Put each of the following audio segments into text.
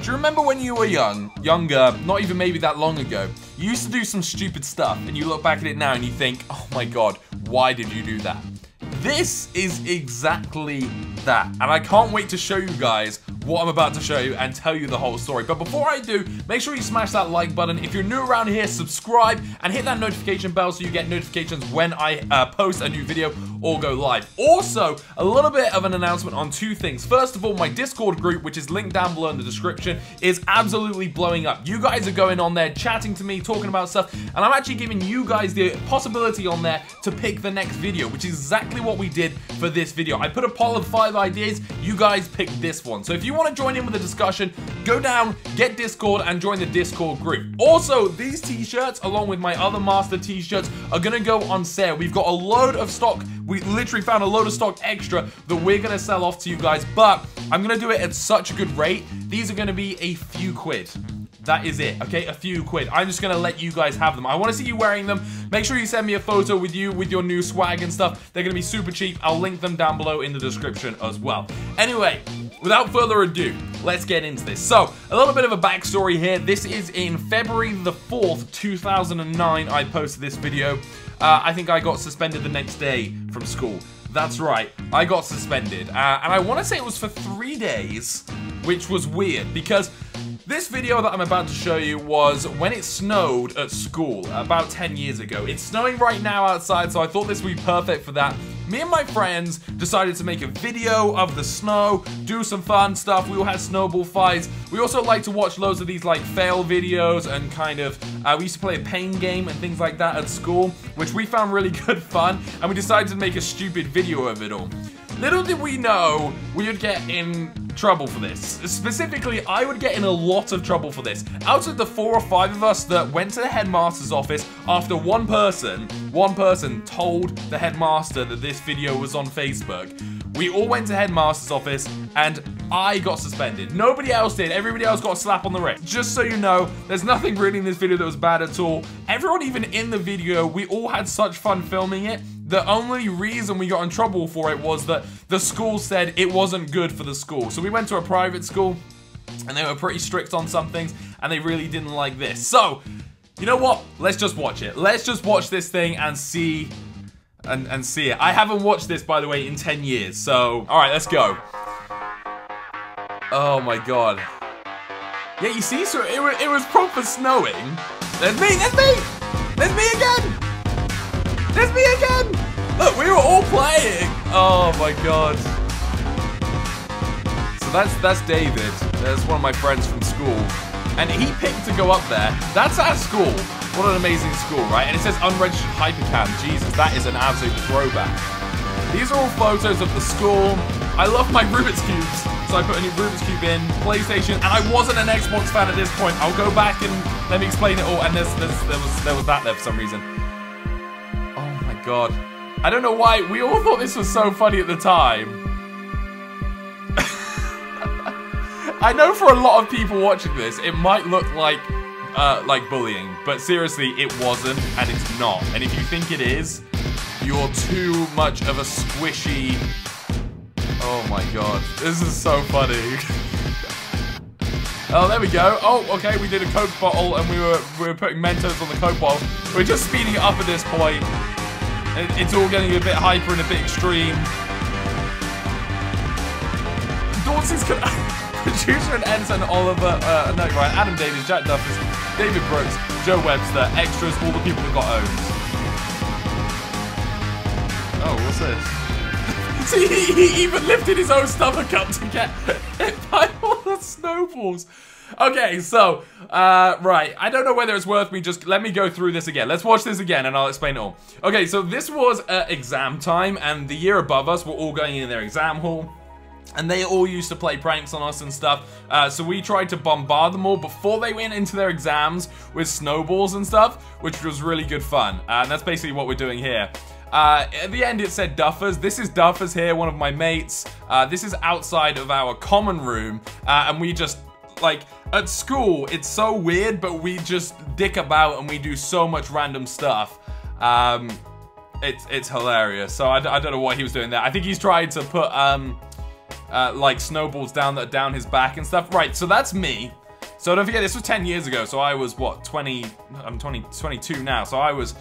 Do you remember when you were younger, not even maybe that long ago, you used to do some stupid stuff and you look back at it now and you think, oh my god, why did you do that? This is exactly that, and I can't wait to show you guys what I'm about to show you and tell you the whole story. But before I do, make sure you smash that like button. If you're new around here, subscribe and hit that notification bell so you get notifications when I post a new video or go live. Also, a little bit of an announcement on two things. First of all, my Discord group, which is linked down below in the description, is absolutely blowing up. You guys are going on there, chatting to me, talking about stuff, and I'm actually giving you guys the possibility on there to pick the next video, which is exactly what we did for this video. I put a poll of 5 ideas, you guys picked this one. So if you want to join in with the discussion, go down, get Discord, and join the Discord group. Also, these t-shirts, along with my other Master t-shirts, are gonna go on sale. We've got a load of stock. We literally found a load of stock extra that we're gonna sell off to you guys, but I'm gonna do it at such a good rate. These are gonna be a few quid. That is it, okay? A few quid. I'm just gonna let you guys have them. I wanna see you wearing them. Make sure you send me a photo with you, with your new swag and stuff. They're gonna be super cheap. I'll link them down below in the description as well. Anyway, without further ado, let's get into this. So, a little bit of a backstory here. This is in February the 4th, 2009, I posted this video. I think I got suspended the next day from school. That's right, I got suspended. And I wanna say it was for 3 days, which was weird because this video that I'm about to show you was when it snowed at school about 10 years ago. It's snowing right now outside, so I thought this would be perfect for that. Me and my friends decided to make a video of the snow, do some fun stuff. We all had snowball fights. We also like to watch loads of these like fail videos and kind of, we used to play a pain game and things like that at school, which we found really good fun, and we decided to make a stupid video of it all. Little did we know we would get in trouble for this. Specifically, I would get in a lot of trouble for this. Out of the 4 or 5 of us that went to the headmaster's office after one person told the headmaster that this video was on Facebook, we all went to headmaster's office and I got suspended. Nobody else did. Everybody else got a slap on the wrist. Just so you know, there's nothing really in this video that was bad at all. Everyone even in the video, we all had such fun filming it. The only reason we got in trouble for it was that the school said it wasn't good for the school. So we went to a private school and they were pretty strict on some things and they really didn't like this. So, you know what? Let's just watch it. Let's just watch this thing and see see it. I haven't watched this, by the way, in 10 years. So, all right, let's go. Oh my god. Yeah, you see, so it was proper snowing. There's me, there's me! There's me again! There's me again! Look, we were all playing! Oh my god. So that's David. There's one of my friends from school. And he picked to go up there. That's our school. What an amazing school, right? And it says unregistered hypercam. Jesus, that is an absolute throwback. These are all photos of the school. I love my Rubik's Cubes. So I put a new Rubik's Cube in, PlayStation, and I wasn't an Xbox fan at this point. I'll go back and let me explain it all. And there was that there for some reason. God. I don't know why. We all thought this was so funny at the time. I know for a lot of people watching this, it might look like bullying, but seriously, it wasn't, and it's not. And if you think it is, you're too much of a squishy... Oh my god. This is so funny. Oh, there we go. Oh, okay, we did a Coke bottle, and we were putting Mentos on the Coke bottle. We're just speeding it up at this point. It's all getting a bit hyper and a bit extreme. Dawson's producer and ensign Oliver, no, right, Adam Davies, Jack Duffus, David Brooks, Joe Webster, extras, all the people that got owned. Oh, what's this? See, he even lifted his own stomach up to get hit by all the snowballs. Okay, so, right, I don't know whether it's worth me just, let me go through this again. Let's watch this again and I'll explain it all. Okay, so this was exam time and the year above us were all going in their exam hall. And they all used to play pranks on us and stuff. So we tried to bombard them all before they went into their exams with snowballs and stuff, which was really good fun. And that's basically what we're doing here. At the end it said Duffers. This is Duffers here, one of my mates. This is outside of our common room. And we just... like, at school, it's so weird, but we just dick about and we do so much random stuff. It's hilarious. So I don't know what he was doing there. I think he's trying to put, like snowballs down his back and stuff. Right, so that's me. So don't forget, this was 10 years ago. So I was what, 20? I'm 22 now. So I was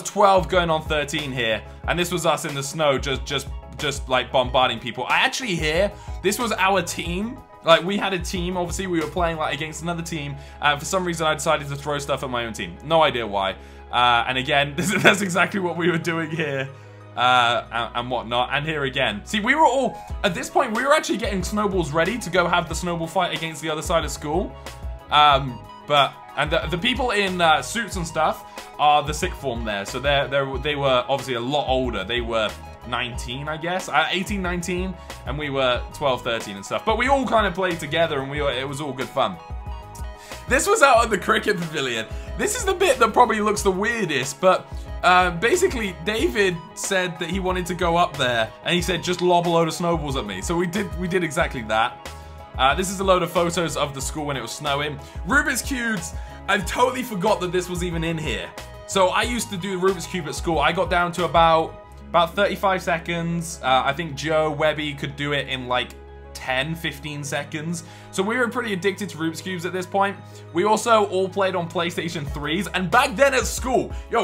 12 going on 13 here, and this was us in the snow, just like bombarding people. I actually hear this was our team. Like, we had a team, obviously, we were playing, like, against another team, and for some reason I decided to throw stuff at my own team. No idea why. And again, that's exactly what we were doing here, and whatnot. And here again. See, we were all, at this point, we were actually getting snowballs ready to go have the snowball fight against the other side of school. And the people in suits and stuff are the sixth form there, so they were obviously a lot older. They were 19, I guess, 18, 19, and we were 12, 13 and stuff. But we all kind of played together, and it was all good fun. This was out at the cricket pavilion. This is the bit that probably looks the weirdest, but basically David said that he wanted to go up there, and he said just lob a load of snowballs at me. So we did exactly that. This is a load of photos of the school when it was snowing. Rubik's Cubes, I totally forgot that this was even in here. So I used to do Rubik's Cube at school. I got down to about 35 seconds. I think Joe Webby could do it in like 10, 15 seconds. So we were pretty addicted to Rubik's Cubes at this point. We also all played on PlayStation 3s. And back then at school, the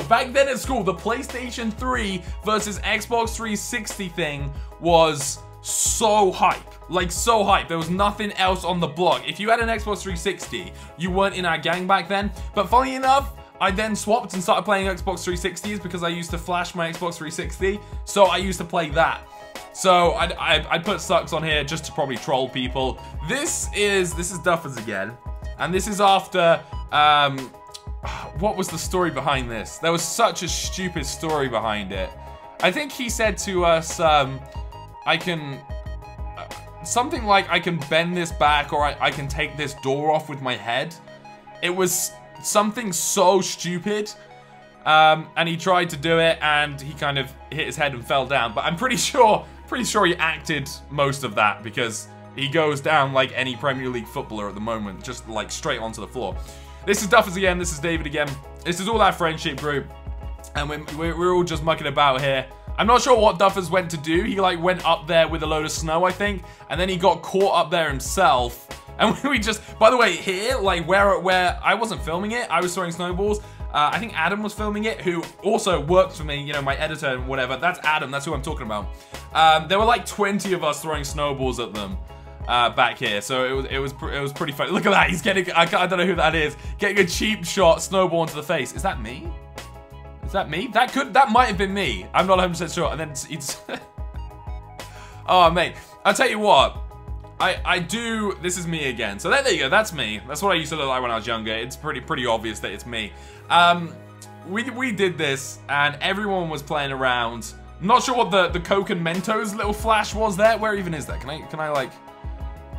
PlayStation 3 versus Xbox 360 thing was so hype. Like, so hype. There was nothing else on the block. If you had an Xbox 360, you weren't in our gang back then. But funny enough, I then swapped and started playing Xbox 360s because I used to flash my Xbox 360, so I used to play that. So I put sucks on here just to probably troll people. This is Duffers again, and this is after what was the story behind this? There was such a stupid story behind it. I think he said to us, I can something like I can bend this back, or I can take this door off with my head. It was something so stupid, and he tried to do it, and he kind of hit his head and fell down. But I'm pretty sure he acted most of that, because he goes down like any Premier League footballer at the moment, just like straight onto the floor. This is Duffers again. This is David again. This is all our friendship group, and we're all just mucking about here. I'm not sure what Duffers went to do. He like went up there with a load of snow, I think, and then he got caught up there himself. And we just, by the way, here, like where I wasn't filming it, I was throwing snowballs. I think Adam was filming it, who also works for me, you know, my editor and whatever. That's Adam, that's who I'm talking about. There were like 20 of us throwing snowballs at them back here, so it was pretty funny. Look at that, he's getting, I don't know who that is, getting a cheap shot snowball into the face. Is that me? Is that me? That might have been me. I'm not 100% sure. And then it's oh, mate, I'll tell you what. This is me again. So there you go, that's me. That's what I used to look like when I was younger. It's pretty obvious that it's me. We did this, and everyone was playing around. I'm not sure what the Coke and Mentos little flash was there. Where even is that? Can I like...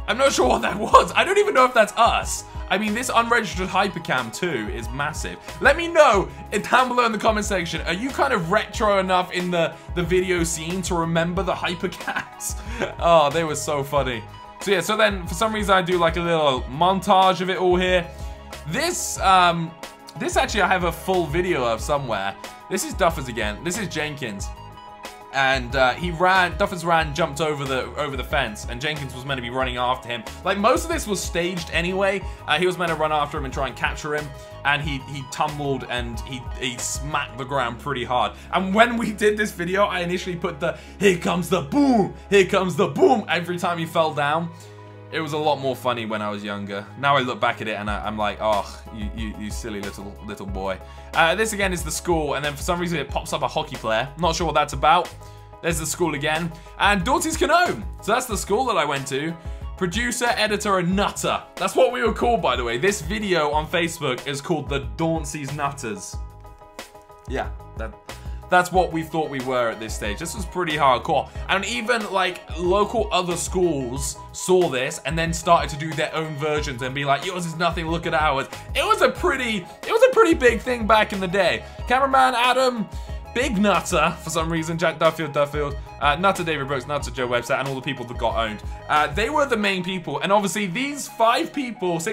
I'm not sure what that was. I don't even know if that's us. I mean, this unregistered hypercam too is massive. Let me know down below in the comment section. Are you kind of retro enough in the video scene to remember the hypercams? Oh, they were so funny. So yeah, so then for some reason I do like a little montage of it all here. This actually I have a full video of somewhere. This is Duffers again. This is Jenkins. And Duffers ran, jumped over the fence, and Jenkins was meant to be running after him. Like, most of this was staged anyway. He was meant to run after him and try and capture him, and he tumbled and he smacked the ground pretty hard. And when we did this video, I initially put the "here comes the boom, here comes the boom" every time he fell down. It was a lot more funny when I was younger. Now I look back at it and I'm like, oh, you silly little boy. This again is the school, and then for some reason it pops up a hockey player. Not sure what that's about. There's the school again. And Daughty's Canome. So that's the school that I went to. Producer, editor, and nutter. That's what we were called, by the way. This video on Facebook is called the Dauncey's Nutters. Yeah, that's what we thought we were at this stage. This was pretty hardcore. And even like local other schools saw this and then started to do their own versions and be like, yours is nothing, look at ours. It was a pretty big thing back in the day. Cameraman Adam, Big Nutter for some reason, Jack Duffield, Nutter David Brooks, Nutter Joe Webster, and all the people that got owned. They were the main people, and obviously these 6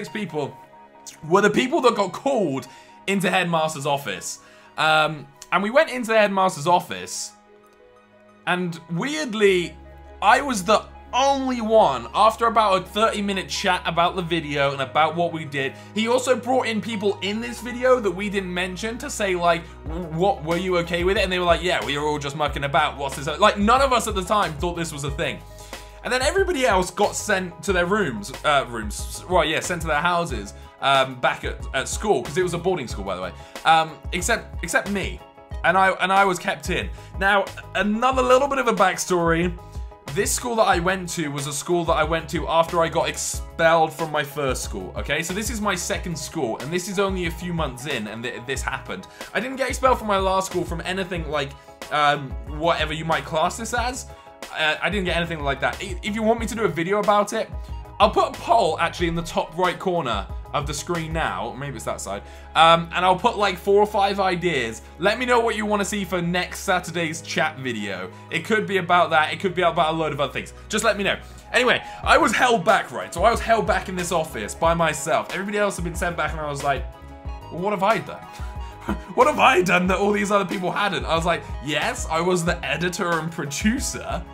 people were the people that got called into Headmaster's office. And we went into the Headmaster's office, and weirdly, I was the only one, after about a 30-minute chat about the video and about what we did, he also brought in people in this video that we didn't mention to say, like, what, were you okay with it? And they were like, yeah, we were all just mucking about. What's this? Like, none of us at the time thought this was a thing. And then everybody else got sent to their rooms, right, yeah, sent to their houses, back at school, because it was a boarding school, by the way, except me. And I was kept in. Now, another little bit of a backstory. This school that I went to was a school that I went to after I got expelled from my first school, okay? So this is my second school, and this is only a few months in, and this happened. I didn't get expelled from my last school from anything like, whatever you might class this as. I didn't get anything like that. If you want me to do a video about it, I'll put a poll actually in the top right corner of the screen now, maybe it's that side, and I'll put like 4 or 5 ideas. Let me know what you want to see for next Saturday's chat video. It could be about that, it could be about a load of other things. Just let me know. Anyway, I was held back, right? So I was held back in this office by myself. Everybody else had been sent back, and I was like, well, what have I done? What have I done that all these other people hadn't? I was like, yes, I was the editor and producer.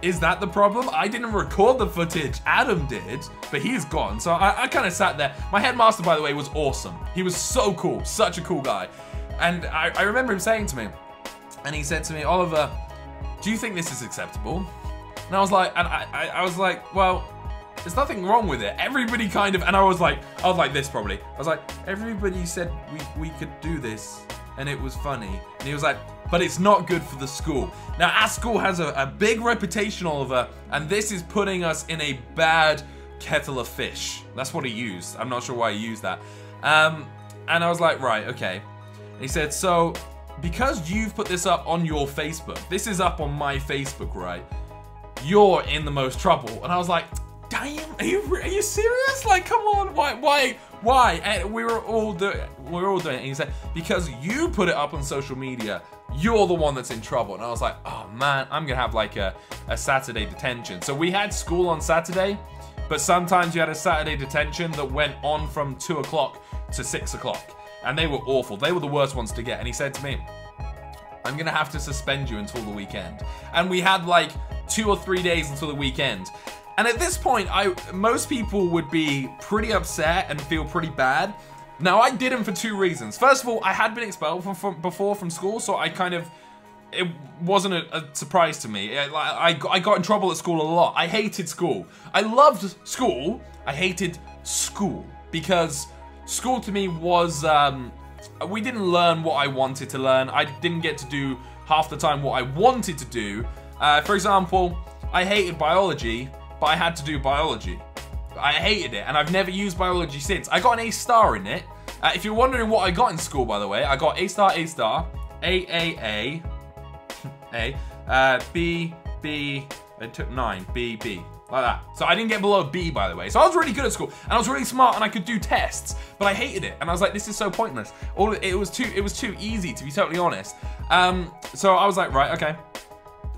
Is that the problem? I didn't record the footage, Adam did, but he's gone. So I kind of sat there. My headmaster, by the way, was awesome. He was so cool, such a cool guy. And I remember him saying to me, and he said to me, Oliver, do you think this is acceptable? And I was like, I was like, well, there's nothing wrong with it. Everybody kind of, and I was like this probably. I was like, everybody said we could do this, and it was funny. And he was like, but it's not good for the school. Now, our school has a big reputation, Oliver, and this is putting us in a bad kettle of fish. That's what he used. I'm not sure why he used that. And I was like, right, okay. And he said, so, because you've put this up on your Facebook, this is up on my Facebook, right? You're in the most trouble. And I was like, damn, are you serious? Like, come on, why? And we were all doing it. And he said, because you put it up on social media, you're the one that's in trouble. And I was like, oh man, I'm gonna have like a Saturday detention. So we had school on Saturday, but sometimes you had a Saturday detention that went on from 2 o'clock to 6 o'clock. And they were awful. They were the worst ones to get. And he said to me, I'm gonna have to suspend you until the weekend. And we had like 2 or 3 days until the weekend. And at this point, most people would be pretty upset and feel pretty bad. Now, I didn't for 2 reasons. First of all, I had been expelled before from school, so it wasn't a surprise to me. I got in trouble at school a lot. I hated school. I loved school. I hated school because school to me was, we didn't learn what I wanted to learn. I didn't get to do half the time what I wanted to do. For example, I hated biology, but I had to do biology. I hated it, and I've never used biology since. I got an A* in it. If you're wondering what I got in school, by the way, I got A*, A, B, it took 9, B, like that. So I didn't get below B, by the way. So I was really good at school, and I was really smart, and I could do tests, but I hated it, and I was like, this is so pointless. It was too easy, to be totally honest. So I was like, right, okay.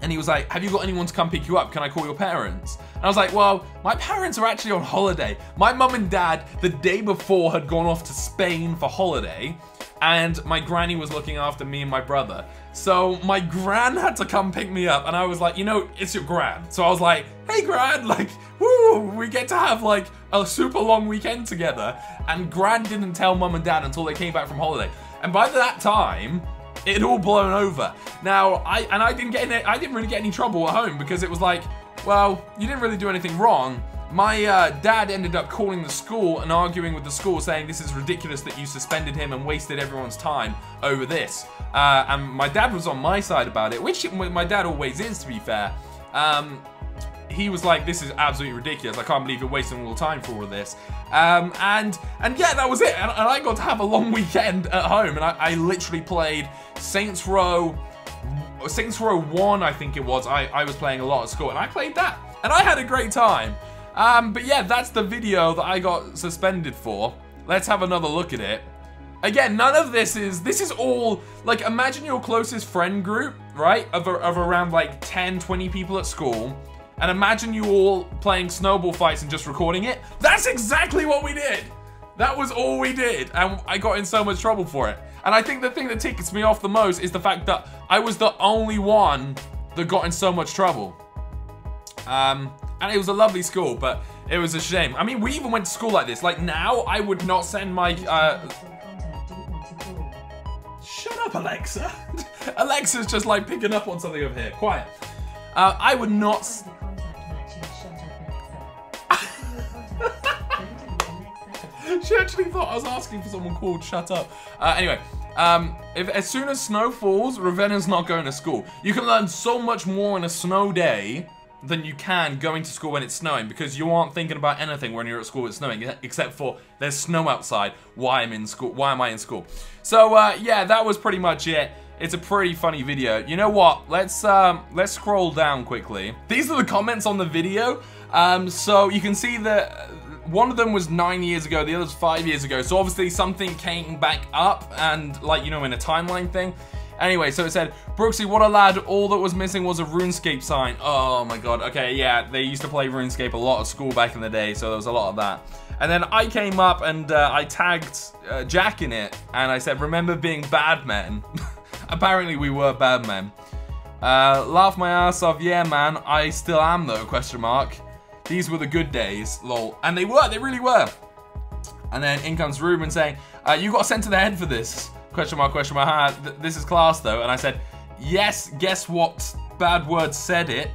And he was like, have you got anyone to come pick you up? Can I call your parents? And I was like, well, my parents are actually on holiday. My mum and dad, the day before, had gone off to Spain for holiday, and my granny was looking after me and my brother. So my gran had to come pick me up, and I was like, you know, it's your gran. So I was like, hey gran, like, woo, we get to have like a super long weekend together. And gran didn't tell mum and dad until they came back from holiday. And by that time, it had all blown over. Now, I didn't really get any trouble at home because it was like, well, you didn't really do anything wrong. My dad ended up calling the school and arguing with the school, saying this is ridiculous that you suspended him and wasted everyone's time over this. And my dad was on my side about it, which my dad always is, to be fair. He was like, this is absolutely ridiculous. I can't believe you're wasting all the time for all of this. And yeah, that was it. And I got to have a long weekend at home. And I literally played Saints Row 1, I think it was. I was playing a lot at school, and I played that. And I had a great time. But yeah, that's the video that I got suspended for. Let's have another look at it. Again, none of this is all, like, imagine your closest friend group, right? Of around like 10, 20 people at school. And imagine you all playing snowball fights and just recording it. That's exactly what we did. That was all we did. And I got in so much trouble for it. And I think the thing that tickets me off the most is the fact that I was the only one that got in so much trouble. And it was a lovely school, but it was a shame. I mean, we even went to school like this. Like, now, I would not send my, Shut up, Alexa. Alexa's just, like, picking up on something over here. Quiet. I would not... She actually thought I was asking for someone called Shut Up. Anyway, as soon as snow falls, Ravenna's not going to school. You can learn so much more in a snow day than you can going to school when it's snowing, because you aren't thinking about anything when you're at school it's snowing, except for there's snow outside. Why am I in school? So yeah, that was pretty much it. It's a pretty funny video. You know what? Let's scroll down quickly. These are the comments on the video. So you can see that one of them was 9 years ago, the other's 5 years ago. So obviously something came back up, and like, you know, in a timeline thing. Anyway, so it said, Brooksy, what a lad, all that was missing was a RuneScape sign. Oh my god, okay, yeah, they used to play RuneScape a lot at school back in the day, so there was a lot of that. And then I came up and I tagged Jack in it, and I said, remember being bad men? Apparently we were bad men. Laugh my ass off, yeah man, I still am though, question mark. These were the good days, lol. And they were, they really were. And then in comes Ruben saying, you got sent to the head for this. Question mark, this is class though. And I said, yes, guess what bad word said it?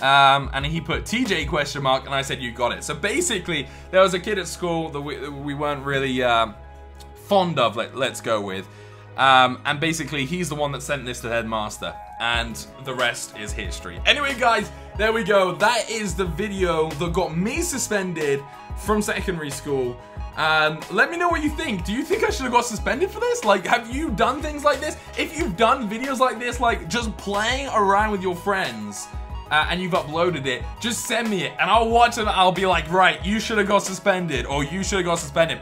And he put TJ question mark, and I said, you got it. So basically, there was a kid at school that we weren't really fond of, let's go with. And basically, he's the one that sent this to the headmaster. And the rest is history. Anyway, guys, there we go. That is the video that got me suspended from secondary school. Let me know what you think. Do you think I should have got suspended for this? Like, have you done things like this? If you've done videos like this, like just playing around with your friends, and you've uploaded it, just send me it, and I'll watch it, and I'll be like, right, you should have got suspended, or you should have got suspended.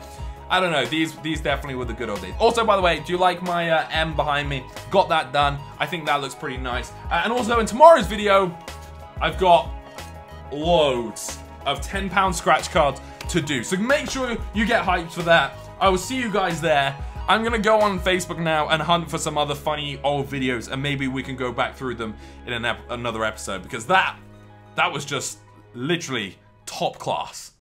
I don't know, these definitely were the good old days. Also, by the way, do you like my M behind me? Got that done. I think that looks pretty nice. And also, in tomorrow's video, I've got loads of £10 scratch cards to do. So make sure you get hyped for that. I will see you guys there. I'm gonna go on Facebook now and hunt for some other funny old videos, and maybe we can go back through them in another episode, because that was just literally top class.